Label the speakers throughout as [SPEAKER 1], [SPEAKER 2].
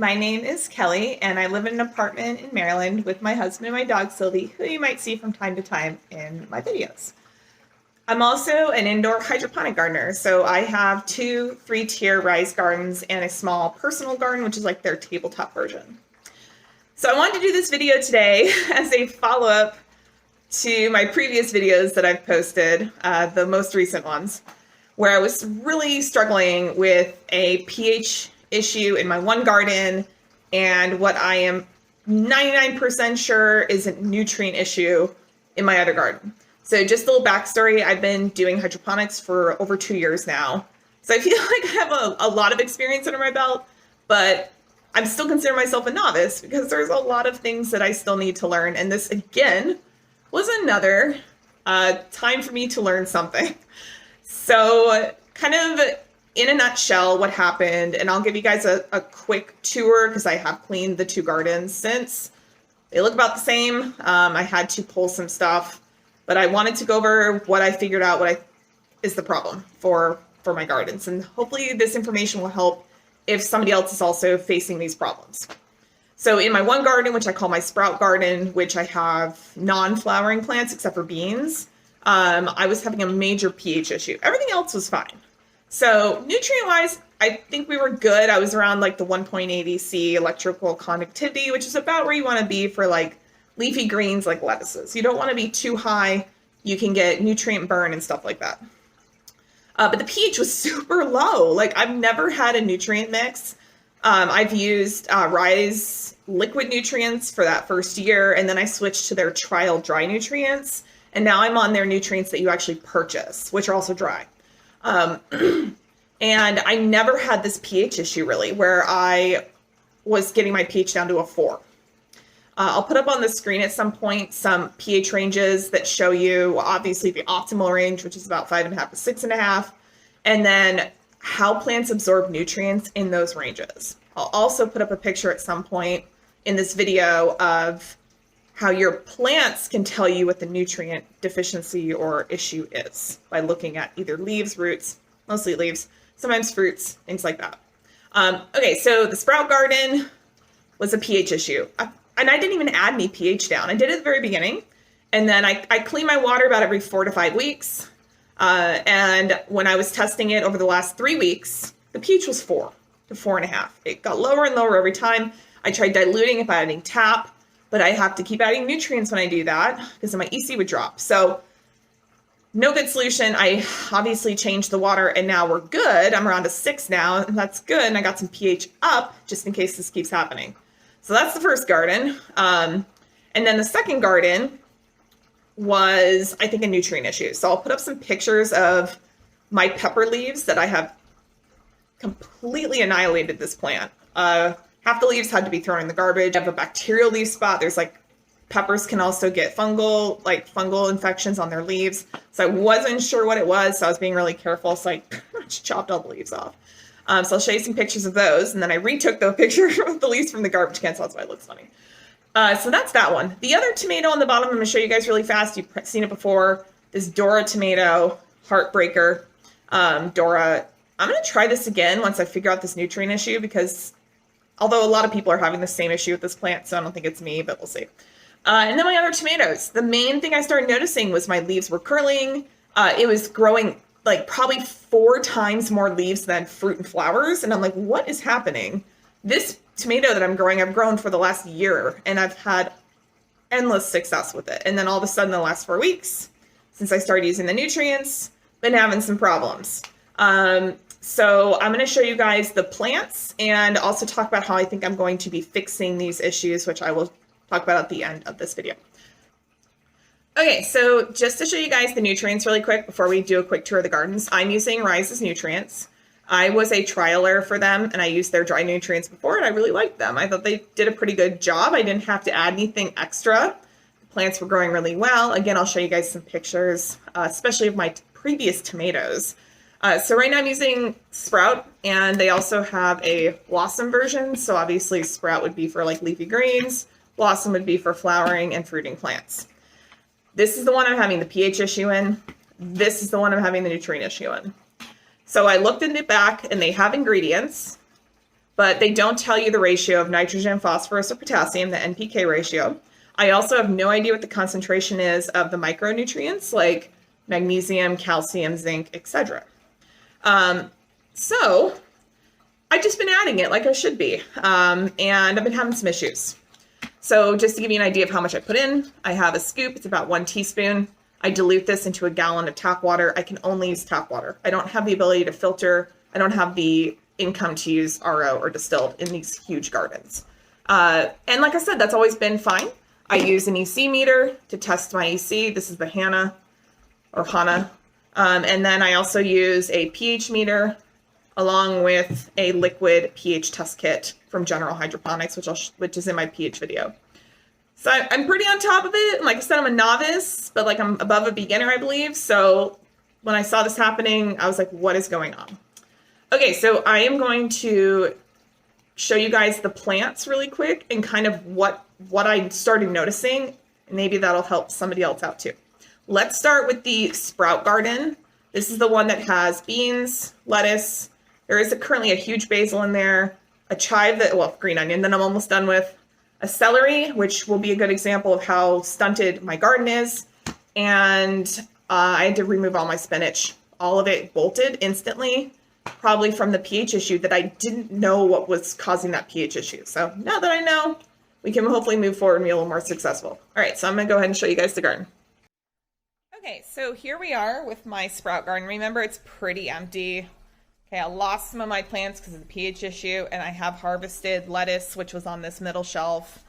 [SPEAKER 1] my name is Kelly, and I live in an apartment in Maryland with my husband and my dog Sylvie, who you might see from time to time in my videos. I'm also an indoor hydroponic gardener, so I have two 3-tier raised gardens and a small personal garden, which is like their tabletop version. So I wanted to do this video today as a follow-up to my previous videos that I've posted, the most recent ones, where I was really struggling with a pH issue in my one garden and what I am 99% sure is a nutrient issue in my other garden. So just a little backstory, I've been doing hydroponics for over 2 years now. So I feel like I have a lot of experience under my belt, but I'm still considering myself a novice because there's a lot of things that I still need to learn. And this, again, was another time for me to learn something. So kind of in a nutshell, what happened, and I'll give you guys a quick tour because I have cleaned the two gardens since. They look about the same. I had to pull some stuff, but I wanted to go over what I figured out is the problem for my gardens. And hopefully this information will help if somebody else is also facing these problems. So in my one garden, which I call my sprout garden, which I have non-flowering plants except for beans, I was having a major pH issue. Everything else was fine. So nutrient-wise, I think we were good. I was around like the 1.80 C electrical conductivity, which is about where you want to be for like leafy greens like lettuces. You don't want to be too high. You can get nutrient burn and stuff like that. But the pH was super low. Like I've never had a nutrient mix. I've used Rise liquid nutrients for that first year, and then I switched to their trial dry nutrients. And now I'm on their nutrients that you actually purchase, which are also dry. And I never had this pH issue really, where I was getting my pH down to a 4. I'll put up on the screen at some point some pH ranges that show you obviously the optimal range, which is about 5.5 to 6.5, and then how plants absorb nutrients in those ranges. I'll also put up a picture at some point in this video of how your plants can tell you what the nutrient deficiency or issue is by looking at either leaves, roots, mostly leaves, sometimes fruits, things like that. Okay, so the sprout garden was a pH issue. And I didn't even add any pH down. I did it at the very beginning. And then I clean my water about every 4 to 5 weeks. And when I was testing it over the last 3 weeks, the pH was 4 to 4.5. It got lower and lower every time. I tried diluting it by adding tap, but I have to keep adding nutrients when I do that because then my EC would drop. So no good solution. I obviously changed the water and now we're good. I'm around a 6 now, and that's good. And I got some pH up just in case this keeps happening. So that's the first garden. And then the second garden was, I think, a nutrient issue. So I'll put up some pictures of my pepper leaves that I have completely annihilated this plant. Half the leaves had to be thrown in the garbage. I have a bacterial leaf spot. There's like, peppers can also get fungal infections on their leaves. So I wasn't sure what it was. So I was being really careful. So I pretty much chopped all the leaves off. So I'll show you some pictures of those. And then I retook the picture of the leaves from the garbage can. So that's why it looks funny. So that's that one. The other tomato on the bottom, I'm going to show you guys really fast. You've seen it before. This Dora tomato, heartbreaker. Dora, I'm going to try this again once I figure out this nutrient issue because although a lot of people are having the same issue with this plant, so I don't think it's me, but we'll see. And then my other tomatoes. The main thing I started noticing was my leaves were curling. It was growing like probably 4 times more leaves than fruit and flowers. And I'm like, what is happening? This tomato that I'm growing, I've grown for the last year and I've had endless success with it. And then all of a sudden, the last 4 weeks, since I started using the nutrients, been having some problems. So I'm going to show you guys the plants and also talk about how I think I'm going to be fixing these issues, which I will talk about at the end of this video. Okay, so just to show you guys the nutrients really quick before we do a quick tour of the gardens, I'm using Rise's nutrients. I was a trialer for them and I used their dry nutrients before and I really liked them. I thought they did a pretty good job. I didn't have to add anything extra. The plants were growing really well. Again, I'll show you guys some pictures, especially of my previous tomatoes. So right now I'm using Sprout, and they also have a Blossom version. So obviously Sprout would be for like leafy greens, Blossom would be for flowering and fruiting plants. This is the one I'm having the pH issue in. This is the one I'm having the nutrient issue in. So I looked in it back, and they have ingredients, but they don't tell you the ratio of nitrogen, phosphorus, or potassium, the NPK ratio. I also have no idea what the concentration is of the micronutrients like magnesium, calcium, zinc, etc. So I've just been adding it like I should be, and I've been having some issues. So just to give you an idea of how much I put in, I have a scoop. It's about 1 teaspoon. I dilute this into a gallon of tap water. I can only use tap water. I don't have the ability to filter. I don't have the income to use RO or distilled in these huge gardens. And like I said, that's always been fine. I use an EC meter to test my EC. This is the Hana. And then I also use a pH meter along with a liquid pH test kit from General Hydroponics, which is in my pH video. So I'm pretty on top of it. And like I said, I'm a novice, but like I'm above a beginner, I believe. So when I saw this happening, I was like, what is going on? Okay, so I am going to show you guys the plants really quick and kind of what I started noticing. And maybe that'll help somebody else out too. Let's start with the sprout garden. This is the one that has beans, lettuce. There is currently a huge basil in there, a chive green onion that I'm almost done with, a celery, which will be a good example of how stunted my garden is. And I had to remove all my spinach. All of it bolted instantly, probably from the pH issue that I didn't know what was causing that pH issue. So now that I know, we can hopefully move forward and be a little more successful. All right, so I'm gonna go ahead and show you guys the garden. Okay, so here we are with my sprout garden. Remember, it's pretty empty. Okay, I lost some of my plants because of the pH issue, and I have harvested lettuce, which was on this middle shelf.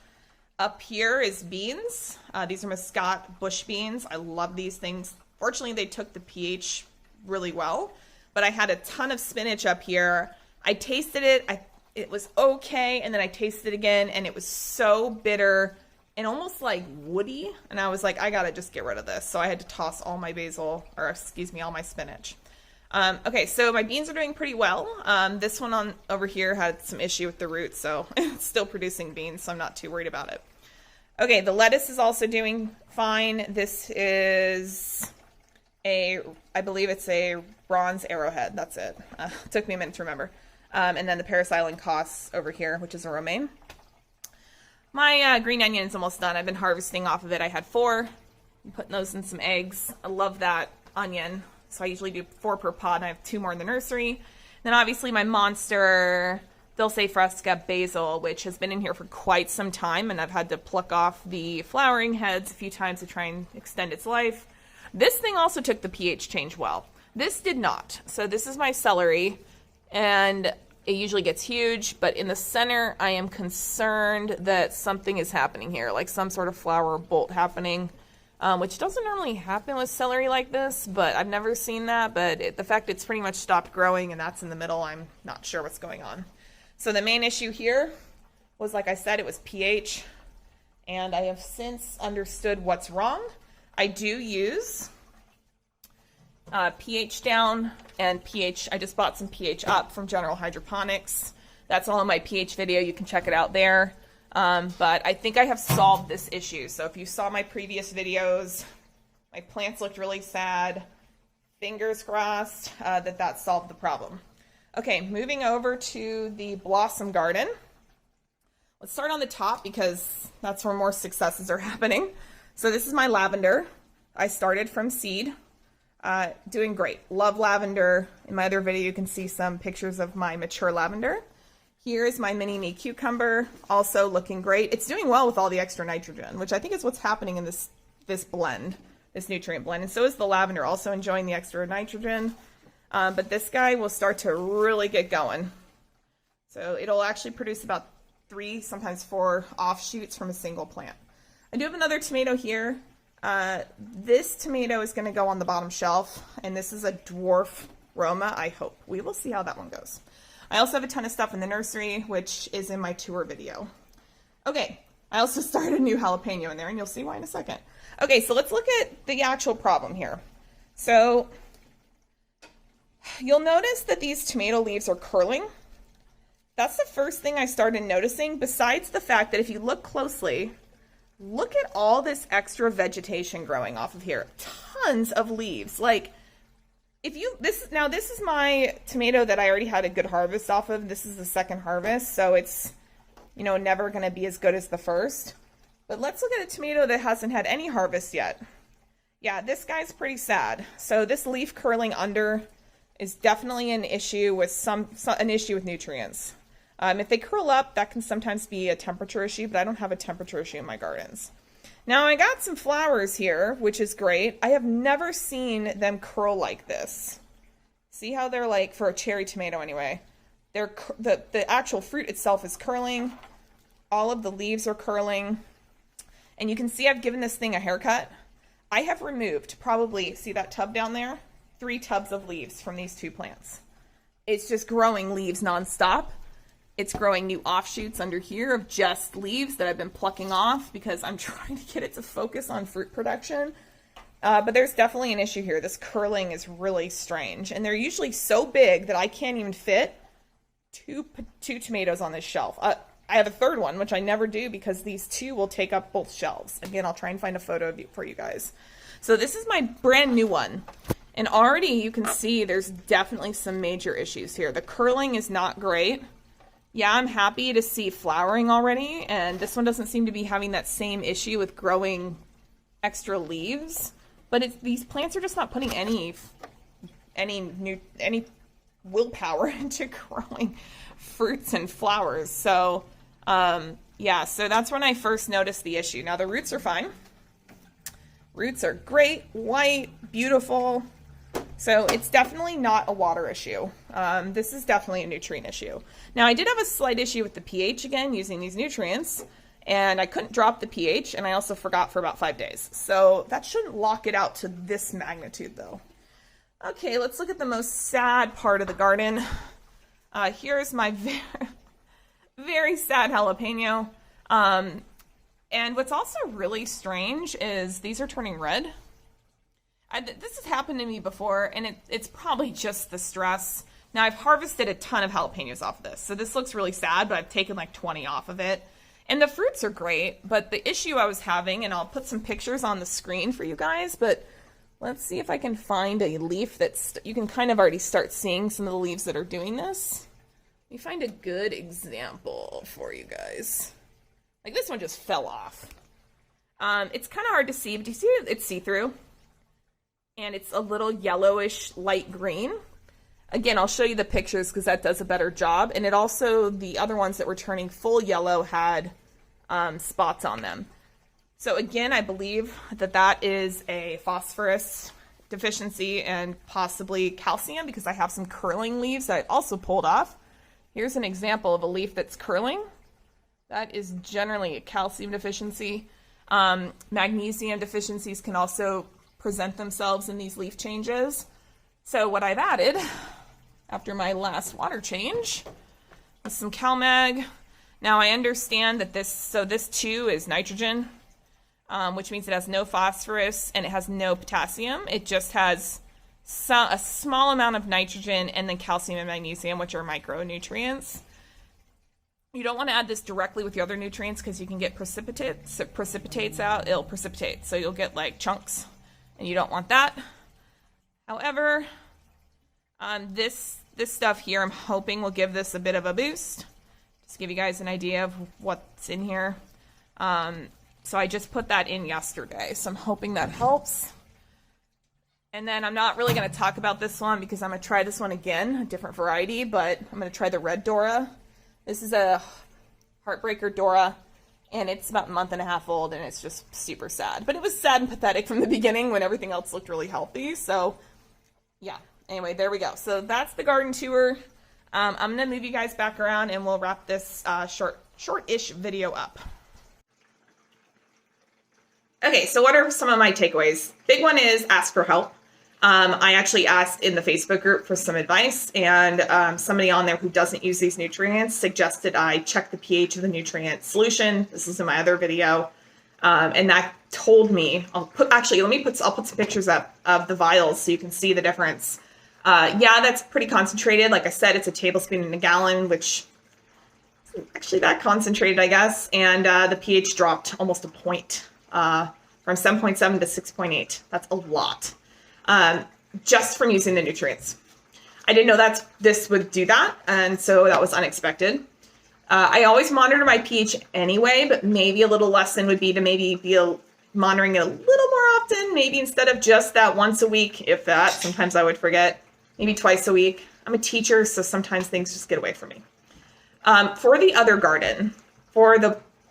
[SPEAKER 1] Up here is beans. These are Muscat bush beans. I love these things. Fortunately, they took the pH really well, but I had a ton of spinach up here. I tasted it. It was okay, and then I tasted it again, and it was so bitter and almost like woody, and I was like, I gotta just get rid of this. So I had to toss all my basil, or excuse me, all my spinach. Okay, so my beans are doing pretty well. This one over here had some issue with the roots, so it's still producing beans, so I'm not too worried about it. Okay, the lettuce is also doing fine. This is I believe it's a bronze arrowhead. That's it. Took me a minute to remember. And then the Paris Island Cos over here, which is a romaine. My green onion is almost done. I've been harvesting off of it. I had 4. I'm putting those in some eggs. I love that onion. So I usually do 4 per pot, and I have 2 more in the nursery. Then obviously my monster Dulce Fresca basil, which has been in here for quite some time, and I've had to pluck off the flowering heads a few times to try and extend its life. This thing also took the pH change well. This did not. So this is my celery, and it usually gets huge, but in the center, I am concerned that something is happening here, like some sort of flower bolt happening. Which doesn't normally happen with celery like this, but I've never seen that. But the fact it's pretty much stopped growing and that's in the middle, I'm not sure what's going on. So the main issue here was, like I said, it was pH, and I have since understood what's wrong. I do use pH down and pH. I just bought some pH up from General Hydroponics. That's all in my pH video. You can check it out there. But I think I have solved this issue. So if you saw my previous videos, my plants looked really sad. Fingers crossed that solved the problem. Okay, moving over to the blossom garden. Let's start on the top because that's where more successes are happening. So this is my lavender. I started from seed. Doing great. Love lavender. In my other video, you can see some pictures of my mature lavender. Here is my mini me cucumber, also looking great. It's doing well with all the extra nitrogen, which I think is what's happening in this blend, this nutrient blend. And so is the lavender, also enjoying the extra nitrogen. But this guy will start to really get going. So it'll actually produce about 3, sometimes 4 offshoots from a single plant. I do have another tomato here. This tomato is going to go on the bottom shelf, and this is a dwarf Roma, I hope. We will see how that one goes. I also have a ton of stuff in the nursery, which is in my tour video. Okay, I also started a new jalapeno in there, and you'll see why in a second. Okay, so let's look at the actual problem here. So you'll notice that these tomato leaves are curling. That's the first thing I started noticing, besides the fact that if you look closely, look at all this extra vegetation growing off of here. Tons of leaves. Like, This is my tomato that I already had a good harvest off of. This is the second harvest, so it's, you know, never going to be as good as the first. But let's look at a tomato that hasn't had any harvest yet. Yeah, this guy's pretty sad. So this leaf curling under is definitely an issue with an issue with nutrients. If they curl up, that can sometimes be a temperature issue, but I don't have a temperature issue in my gardens. Now I got some flowers here, which is great. I have never seen them curl like this. See how they're like, for a cherry tomato anyway, the actual fruit itself is curling. All of the leaves are curling. And you can see I've given this thing a haircut. I have removed probably, see that tub down there? 3 tubs of leaves from these 2 plants. It's just growing leaves nonstop. It's growing new offshoots under here of just leaves that I've been plucking off because I'm trying to get it to focus on fruit production. But there's definitely an issue here. This curling is really strange. And they're usually so big that I can't even fit two tomatoes on this shelf. I have a third one, which I never do because these 2 will take up both shelves. Again, I'll try and find a photo of for you guys. So this is my brand new one. And already you can see there's definitely some major issues here. The curling is not great. Yeah, I'm happy to see flowering already, and this one doesn't seem to be having that same issue with growing extra leaves, but these plants are just not putting any willpower into growing fruits and flowers. So, yeah, so that's when I first noticed the issue. Now the roots are fine. Roots are great, white, beautiful. So it's definitely not a water issue. This is definitely a nutrient issue. Now I did have a slight issue with the pH again using these nutrients, and I couldn't drop the pH, and I also forgot for about 5 days. So that shouldn't lock it out to this magnitude though. Okay, let's look at the most sad part of the garden. Here's my very sad jalapeno. And what's also really strange is these are turning red. This has happened to me before, and it's probably just the stress. Now, I've harvested a ton of jalapenos off of this, so this looks really sad, but I've taken like 20 off of it. And the fruits are great, but the issue I was having, and I'll put some pictures on the screen for you guys, but let's see if I can find a leaf that's, you can kind of already start seeing some of the leaves that are doing this. Let me find a good example for you guys. Like this one just fell off. It's kind of hard to see, but do you see it? It's see-through. And it's a little yellowish light green. Again, I'll show you the pictures because that does a better job. And it also, the other ones that were turning full yellow had spots on them. So again, I believe that is a phosphorus deficiency and possibly calcium because I have some curling leaves that I also pulled off. Here's an example of a leaf that's curling. That is generally a calcium deficiency. Magnesium deficiencies can also present themselves in these leaf changes. So what I've added after my last water change is some CalMag. Now I understand that this too is nitrogen, which means it has no phosphorus and it has no potassium. It just has a small amount of nitrogen and then calcium and magnesium, which are micronutrients. You don't want to add this directly with the other nutrients because you can get precipitates out. It'll precipitate, so you'll get like chunks. And you don't want that. However, this stuff here I'm hoping will give this a bit of a boost. Just give you guys an idea of what's in here. So I just put that in yesterday. So I'm hoping that helps. And then I'm not really going to talk about this one because I'm going to try this one again, a different variety, but I'm going to try the red Dora. This is a Heartbreaker Dora. And it's about a month and a half old, and it's just super sad. But it was sad and pathetic from the beginning when everything else looked really healthy. So, yeah. Anyway, there we go. So that's the garden tour. I'm going to move you guys back around, and we'll wrap this short-ish video up. Okay, so what are some of my takeaways? Big one is ask for help. I actually asked in the Facebook group for some advice, and somebody on there who doesn't use these nutrients suggested I check the pH of the nutrient solution. This is in my other video, and that told me, I'll put some pictures up of the vials so you can see the difference. Yeah, that's pretty concentrated. Like I said, it's a tablespoon in a gallon, which isn't actually that concentrated, I guess. And the pH dropped almost a point from 7.7 to 6.8. That's a lot. just from using the nutrients. I didn't know that this would do that, and so that was unexpected. I always monitor my pH anyway, but maybe a little lesson would be to maybe be monitoring it a little more often, maybe instead of just that once a week, if that. Sometimes I would forget, maybe twice a week. I'm a teacher, so sometimes things just get away from me. For the other garden, for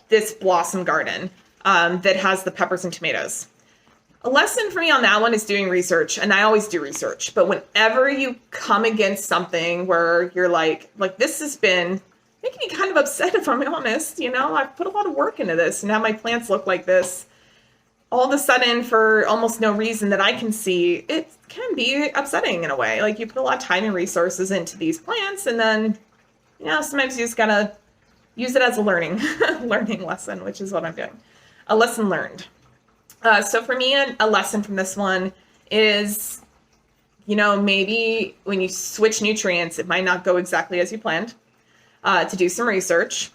[SPEAKER 1] this blossom garden that has the peppers and tomatoes, a lesson for me on that one is doing research, and I always do research. But whenever you come against something where you're like this has been making me kind of upset, if I'm honest, you know, I've put a lot of work into this, and now my plants look like this. All of a sudden, for almost no reason that I can see, it can be upsetting in a way. Like, you put a lot of time and resources into these plants, and then, you know, sometimes you just gotta use it as a learning lesson, which is what I'm doing. A lesson learned. So for me, a lesson from this one is, you know, maybe when you switch nutrients, it might not go exactly as you planned. To do some research,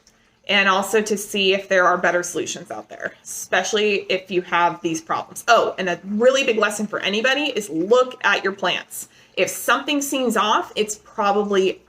[SPEAKER 1] and also to see if there are better solutions out there, especially if you have these problems. Oh, and a really big lesson for anybody is look at your plants. If something seems off, it's probably,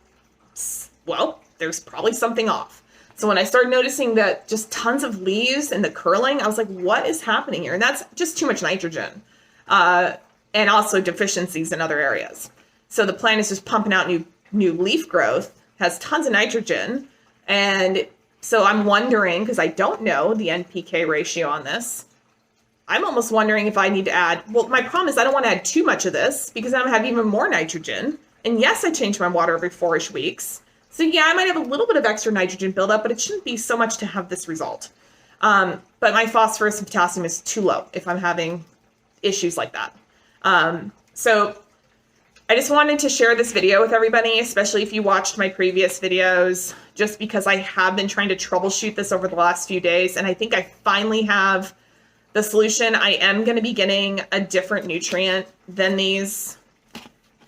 [SPEAKER 1] well, there's probably something off. So when I started noticing that just tons of leaves and the curling, I was like, what is happening here? And that's just too much nitrogen, and also deficiencies in other areas. So the plant is just pumping out new leaf growth, has tons of nitrogen, and so I'm wondering, because I don't know the NPK ratio on this, I'm almost wondering if I need to add, well, my problem is I don't want to add too much of this because I'm going to have even more nitrogen. And yes, I change my water every 4-ish weeks. So yeah, I might have a little bit of extra nitrogen buildup, but it shouldn't be so much to have this result. But my phosphorus and potassium is too low if I'm having issues like that. So I just wanted to share this video with everybody, especially if you watched my previous videos, just because I have been trying to troubleshoot this over the last few days, and I think I finally have the solution. I am going to be getting a different nutrient than these.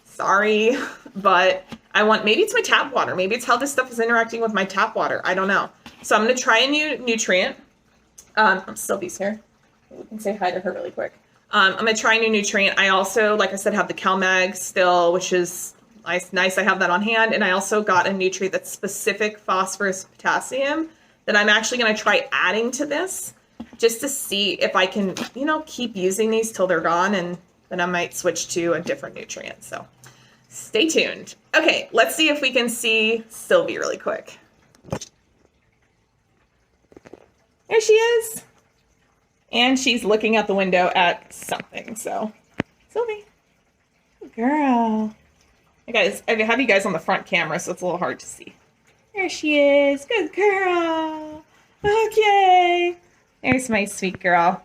[SPEAKER 1] Sorry, but maybe it's my tap water. Maybe it's how this stuff is interacting with my tap water. I don't know. So I'm going to try a new nutrient. Sylvie's here. We can say hi to her really quick. I'm going to try a new nutrient. I also, like I said, have the CalMag still, which is nice. I have that on hand. And I also got a nutrient that's specific phosphorus, potassium, that I'm actually going to try adding to this just to see if I can, you know, keep using these till they're gone. And then I might switch to a different nutrient. So stay tuned. Okay, let's see if we can see Sylvie really quick. There she is. And she's looking out the window at something. So, Sylvie, good girl. I have you guys on the front camera, so it's a little hard to see. There she is. Good girl. Okay. There's my sweet girl.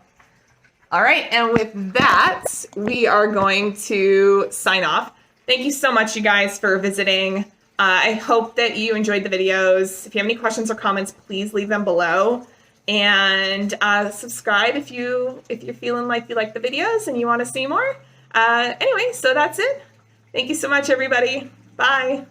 [SPEAKER 1] All right, and with that, we are going to sign off. Thank you so much, you guys, for visiting. I hope that you enjoyed the videos. If you have any questions or comments, please leave them below. And subscribe if you're feeling like you like the videos and you want to see more. Anyway, so that's it. Thank you so much, everybody. Bye.